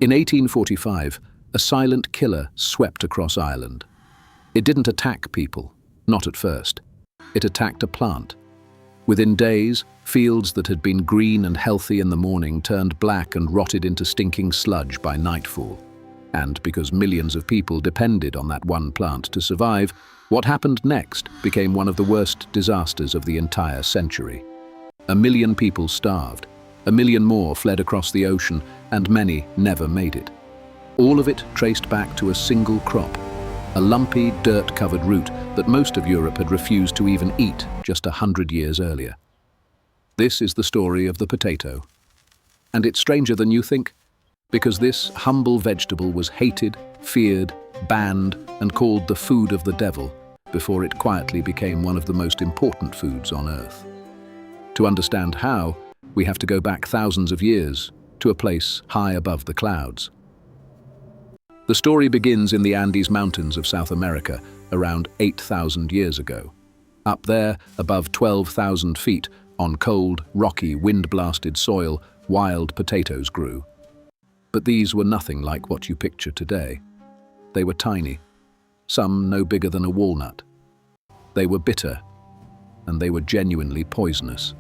In 1845, a silent killer swept across Ireland. It didn't attack people, not at first. It attacked a plant. Within days, fields that had been green and healthy in the morning turned black and rotted into stinking sludge by nightfall. And because millions of people depended on that one plant to survive, what happened next became one of the worst disasters of the entire century. 1 million people starved, 1 million more fled across the ocean, and many never made it. All of it traced back to a single crop, a lumpy, dirt-covered root that most of Europe had refused to even eat just 100 years earlier. This is the story of the potato. And it's stranger than you think, because this humble vegetable was hated, feared, banned, and called the food of the devil before it quietly became one of the most important foods on Earth. To understand how, we have to go back thousands of years to a place high above the clouds. The story begins in the Andes Mountains of South America around 8,000 years ago. Up there, above 12,000 feet, on cold, rocky, wind-blasted soil, wild potatoes grew. But these were nothing like what you picture today. They were tiny, some no bigger than a walnut. They were bitter, and they were genuinely poisonous.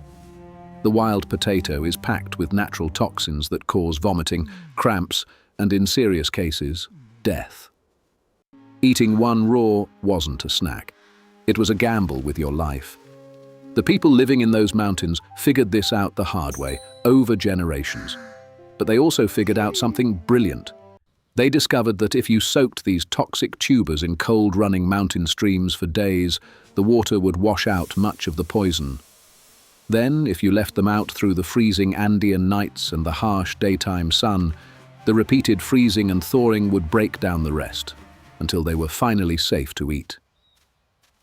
The wild potato is packed with natural toxins that cause vomiting, cramps, and in serious cases, death. Eating one raw wasn't a snack. It was a gamble with your life. The people living in those mountains figured this out the hard way, over generations. But they also figured out something brilliant. They discovered that if you soaked these toxic tubers in cold running mountain streams for days, the water would wash out much of the poison. Then, if you left them out through the freezing Andean nights and the harsh daytime sun, the repeated freezing and thawing would break down the rest, until they were finally safe to eat.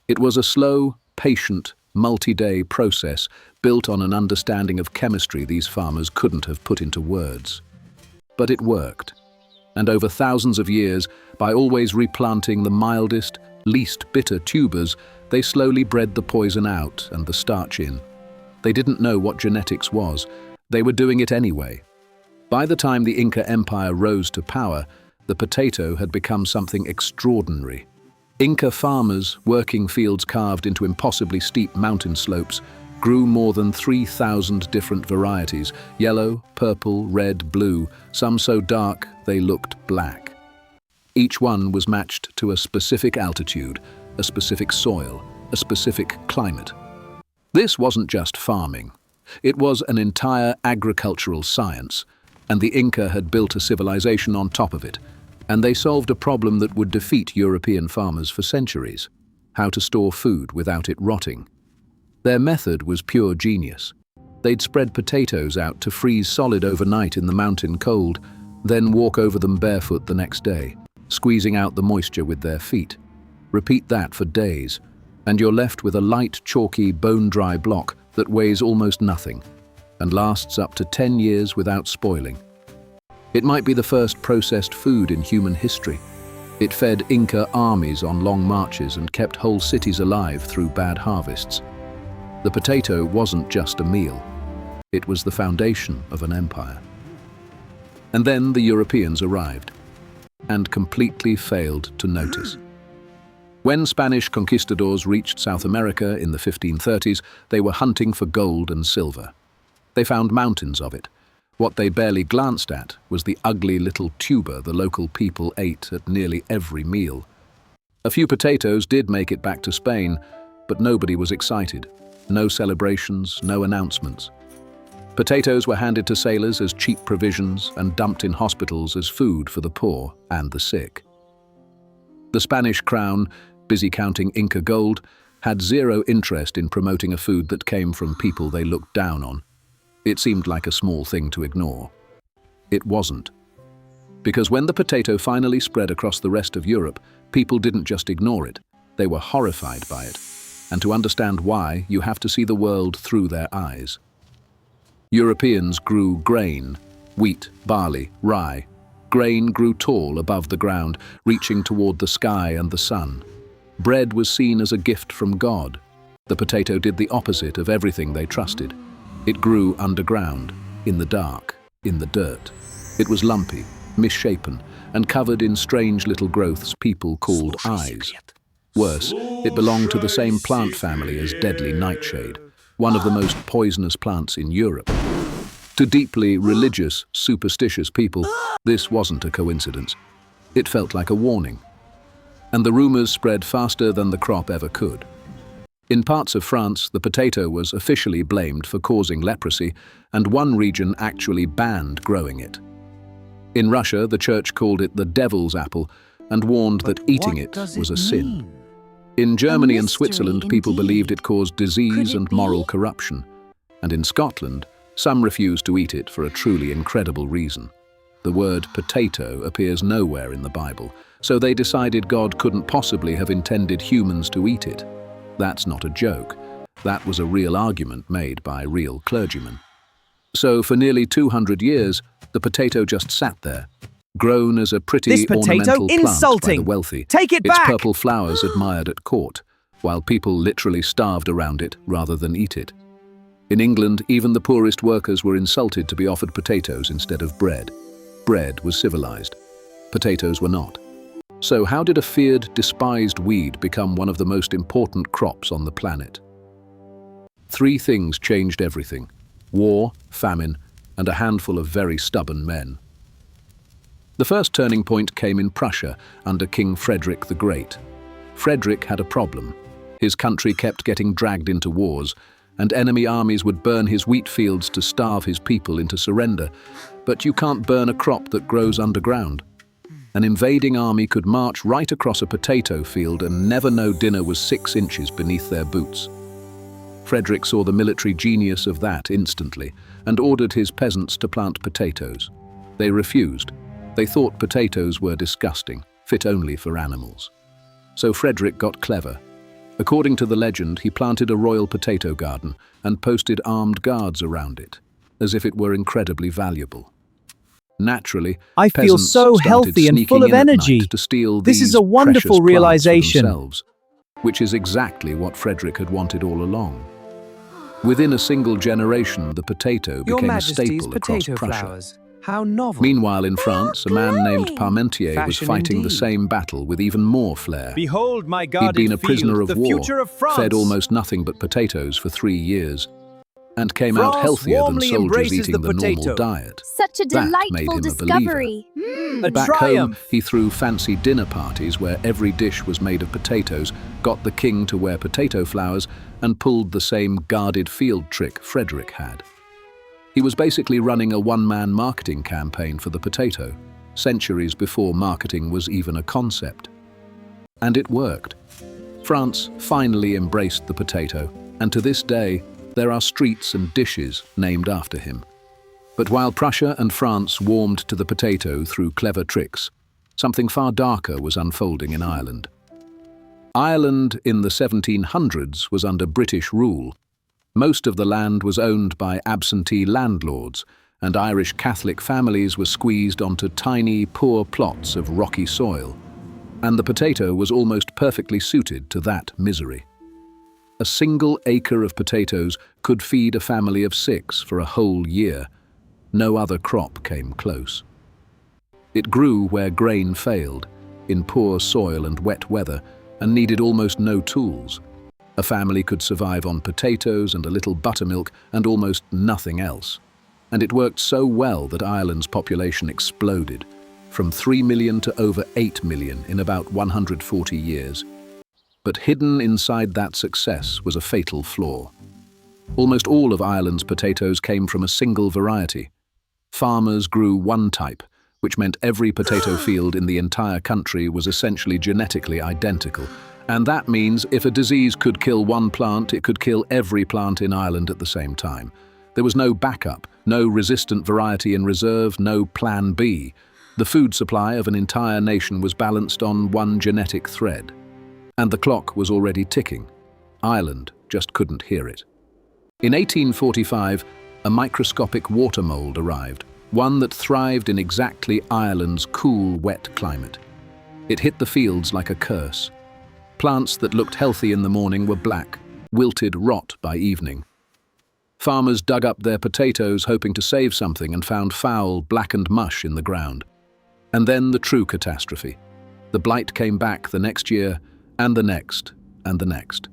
It was a slow, patient, multi-day process built on an understanding of chemistry these farmers couldn't have put into words. But it worked. And over thousands of years, by always replanting the mildest, least bitter tubers, they slowly bred the poison out and the starch in. They didn't know what genetics was. They were doing it anyway. By the time the Inca Empire rose to power, the potato had become something extraordinary. Inca farmers, working fields carved into impossibly steep mountain slopes, grew more than 3,000 different varieties, yellow, purple, red, blue, some so dark they looked black. Each one was matched to a specific altitude, a specific soil, a specific climate. This wasn't just farming. It was an entire agricultural science, and the Inca had built a civilization on top of it, and they solved a problem that would defeat European farmers for centuries: how to store food without it rotting. Their method was pure genius. They'd spread potatoes out to freeze solid overnight in the mountain cold, then walk over them barefoot the next day, squeezing out the moisture with their feet. Repeat that for days, and you're left with a light, chalky, bone-dry block that weighs almost nothing and lasts up to 10 years without spoiling. It might be the first processed food in human history. It fed Inca armies on long marches and kept whole cities alive through bad harvests. The potato wasn't just a meal. It was the foundation of an empire. And then the Europeans arrived and completely failed to notice. When Spanish conquistadors reached South America in the 1530s, they were hunting for gold and silver. They found mountains of it. What they barely glanced at was the ugly little tuber the local people ate at nearly every meal. A few potatoes did make it back to Spain, but nobody was excited. No celebrations, no announcements. Potatoes were handed to sailors as cheap provisions and dumped in hospitals as food for the poor and the sick. The Spanish crown, busy counting Inca gold, had zero interest in promoting a food that came from people they looked down on. It seemed like a small thing to ignore. It wasn't. Because when the potato finally spread across the rest of Europe, people didn't just ignore it, they were horrified by it. And to understand why, you have to see the world through their eyes. Europeans grew grain, wheat, barley, rye. Grain grew tall above the ground, reaching toward the sky and the sun. Bread was seen as a gift from God. The potato did the opposite of everything they trusted. It grew underground, in the dark, in the dirt. It was lumpy, misshapen, and covered in strange little growths people called eyes. Worse, it belonged to the same plant family as deadly nightshade, one of the most poisonous plants in Europe. To deeply religious, superstitious people, this wasn't a coincidence. It felt like a warning. And the rumors spread faster than the crop ever could. In parts of France, the potato was officially blamed for causing leprosy, and one region actually banned growing it. In Russia, the church called it the devil's apple and warned that eating it was a sin. In Germany and Switzerland, people believed it caused disease and moral corruption. And in Scotland, some refused to eat it for a truly incredible reason. The word potato appears nowhere in the Bible, so they decided God couldn't possibly have intended humans to eat it. That's not a joke. That was a real argument made by real clergymen. So for nearly 200 years, the potato just sat there, grown as a pretty ornamental plant by the wealthy, its purple flowers admired at court, while people literally starved around it rather than eat it. In England, even the poorest workers were insulted to be offered potatoes instead of bread. Bread was civilized. Potatoes were not. So how did a feared, despised weed become one of the most important crops on the planet? 3 things changed everything: war, famine, and a handful of very stubborn men. The first turning point came in Prussia under King Frederick the Great. Frederick had a problem. His country kept getting dragged into wars, and enemy armies would burn his wheat fields to starve his people into surrender. But you can't burn a crop that grows underground. An invading army could march right across a potato field and never know dinner was 6 inches beneath their boots. Frederick saw the military genius of that instantly and ordered his peasants to plant potatoes. They refused. They thought potatoes were disgusting, fit only for animals. So Frederick got clever. According to the legend, he planted a royal potato garden and posted armed guards around it, as if it were incredibly valuable. Naturally, I feel so healthy and full of energy. To steal this is a wonderful realization. Which is exactly what Frederick had wanted all along. Within a single generation, the potato became a staple across Prussia. How novel. Meanwhile, in France, a man named Parmentier was fighting the same battle with even more flair. Behold my He'd been a prisoner of war, fed almost nothing but potatoes for 3 years, and came out healthier than soldiers eating the normal diet. Such a delightful discovery. Back home, he threw fancy dinner parties where every dish was made of potatoes, got the king to wear potato flowers, and pulled the same guarded field trick Frederick had. He was basically running a one-man marketing campaign for the potato, centuries before marketing was even a concept. And it worked. France finally embraced the potato, and to this day, there are streets and dishes named after him. But while Prussia and France warmed to the potato through clever tricks, something far darker was unfolding in Ireland. Ireland in the 1700s was under British rule. Most of the land was owned by absentee landlords, and Irish Catholic families were squeezed onto tiny, poor plots of rocky soil. And the potato was almost perfectly suited to that misery. A single acre of potatoes could feed a family of 6 for a whole year. No other crop came close. It grew where grain failed, in poor soil and wet weather, and needed almost no tools. A family could survive on potatoes and a little buttermilk and almost nothing else. And it worked so well that Ireland's population exploded, from 3 million to over 8 million in about 140 years. But hidden inside that success was a fatal flaw. Almost all of Ireland's potatoes came from a single variety. Farmers grew one type, which meant every potato field in the entire country was essentially genetically identical. And that means if a disease could kill one plant, it could kill every plant in Ireland at the same time. There was no backup, no resistant variety in reserve, no plan B. The food supply of an entire nation was balanced on one genetic thread. And the clock was already ticking. Ireland just couldn't hear it. In 1845, a microscopic water mold arrived, one that thrived in exactly Ireland's cool, wet climate. It hit the fields like a curse. Plants that looked healthy in the morning were black, wilted rot by evening. Farmers dug up their potatoes hoping to save something and found foul, blackened mush in the ground. And then the true catastrophe. The blight came back the next year, and the next, and the next.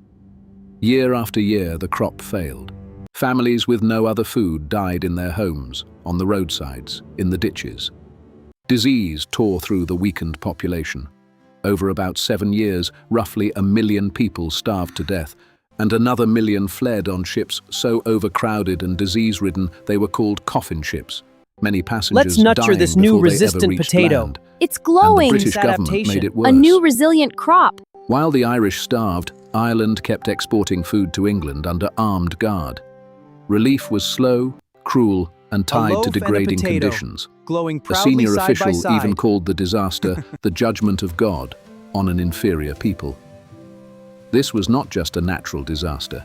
Year after year, the crop failed. Families with no other food died in their homes, on the roadsides, in the ditches. Disease tore through the weakened population. Over about 7 years, roughly 1 million people starved to death, and another 1 million fled on ships so overcrowded and disease-ridden they were called coffin ships. Many passengers Let's nurture dying this new before they resistant ever reached potato. land. It's And the glowing. British government adaptation. made it worse. A new resilient crop. While the Irish starved, Ireland kept exporting food to England under armed guard. Relief was slow, cruel, and tied loaf to and a degrading potato, conditions. glowing A proudly senior side by official side. even called the disaster the judgment of God on an inferior people. This was not just a natural disaster.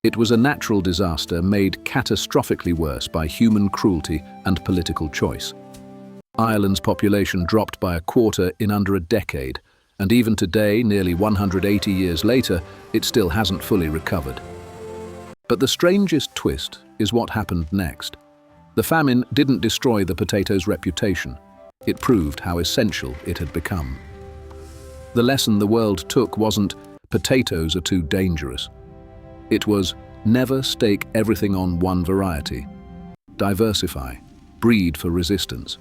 It was a natural disaster made catastrophically worse by human cruelty and political choice. Ireland's population dropped by a quarter in under a decade, and even today, nearly 180 years later, it still hasn't fully recovered. But the strangest twist is what happened next. The famine didn't destroy the potato's reputation. It proved how essential it had become. The lesson the world took wasn't, potatoes are too dangerous. It was, never stake everything on one variety. Diversify, breed for resistance.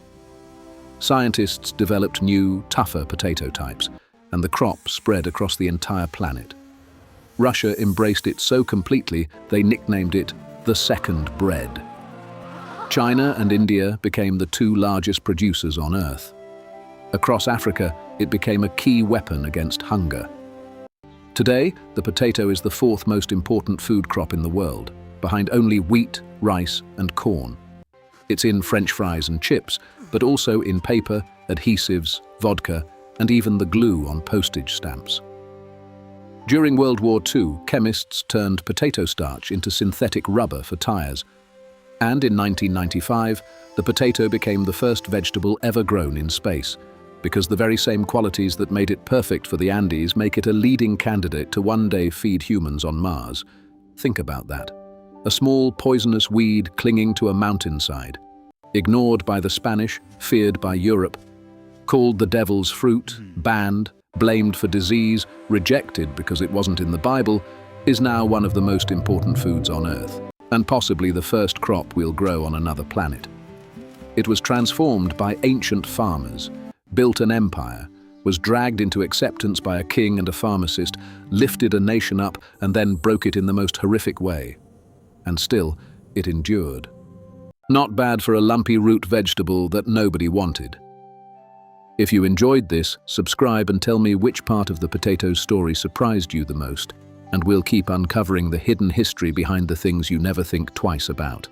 Scientists developed new, tougher potato types, and the crop spread across the entire planet. Russia embraced it so completely they nicknamed it the second bread. China and India became the 2 largest producers on Earth. Across Africa, it became a key weapon against hunger. Today, the potato is the 4th most important food crop in the world, behind only wheat, rice, and corn. It's in French fries and chips, but also in paper, adhesives, vodka, and even the glue on postage stamps. During World War II, chemists turned potato starch into synthetic rubber for tires. And in 1995, the potato became the first vegetable ever grown in space, because the very same qualities that made it perfect for the Andes make it a leading candidate to one day feed humans on Mars. Think about that. A small poisonous weed clinging to a mountainside. Ignored by the Spanish, feared by Europe. Called the devil's fruit, banned, blamed for disease, rejected because it wasn't in the Bible, is now one of the most important foods on Earth, and possibly the first crop we'll grow on another planet. It was transformed by ancient farmers, built an empire, was dragged into acceptance by a king and a pharmacist, lifted a nation up, and then broke it in the most horrific way. And still, it endured. Not bad for a lumpy root vegetable that nobody wanted. If you enjoyed this, subscribe and tell me which part of the potato story surprised you the most, and we'll keep uncovering the hidden history behind the things you never think twice about.